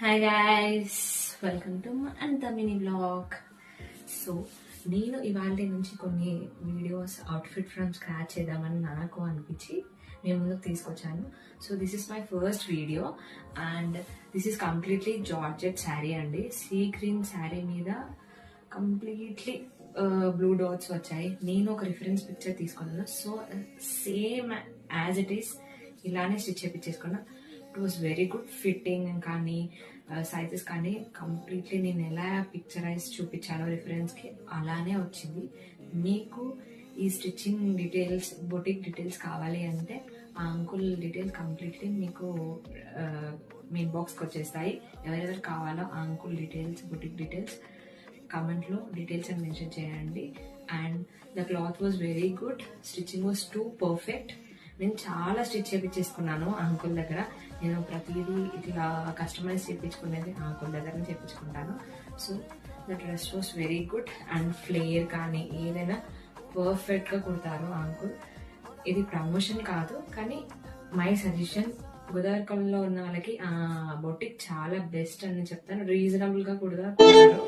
Hi guys, welcome to అంత mini blog. So నేను ఇవాళ నుంచి కొన్ని వీడియోస్ అవుట్ఫిట్ ఫ్రమ్ స్క్రాచ్ చేద్దామని నాకు అనిపించి నేను ముందుకు తీసుకొచ్చాను. So this is my first video and this is completely georgette saree అండి. సీ గ్రీన్ శారీ మీద కంప్లీట్లీ బ్లూ డాట్స్ వచ్చాయి. నేను ఒక రిఫరెన్స్ పిక్చర్ తీసుకున్నాను. So same as it is ఇలానే స్టిచ్ చేయించేసుకున్నా. It was very good. Fitting కానీ సైజెస్ కానీ కంప్లీట్లీ నేను ఎలా పిక్చరైజ్ చూపించానో రిఫరెన్స్ కి అలానే వచ్చింది. మీకు ఈ స్టిచ్చింగ్ డీటెయిల్స్, బొటిక్ డీటెయిల్స్ కావాలి అంటే ఆ అంకుల్ డీటెయిల్స్ కంప్లీట్లీ మీకు మీ ఇన్బాక్స్ కి వచ్చేస్తాయి. ఎవరెవరు కావాలో ఆ uncle details, boutique details comment లో డీటెయిల్స్ అని మెన్షన్ చేయండి. And the cloth was very good. Stitching was two perfect. నేను చాలా స్టిచ్ చేయించేసుకున్నాను అంకుల్ దగ్గర. నేను ప్రతిదీ ఇట్లా కస్టమైజ్ చేయించుకునేది అంకుల్ దగ్గర చేయించుకుంటాను. So the dress was very good and flare కానీ ఏదైనా పర్ఫెక్ట్ గా కుడతారు అంకుల్. ఇది ప్రమోషన్ కాదు కానీ మై సజెషన్. గోదావరిలో ఉన్న వాళ్ళకి బొటిక్ చాలా బెస్ట్ అని చెప్తాను. రీజనబుల్ గా కూడా కుడతారు.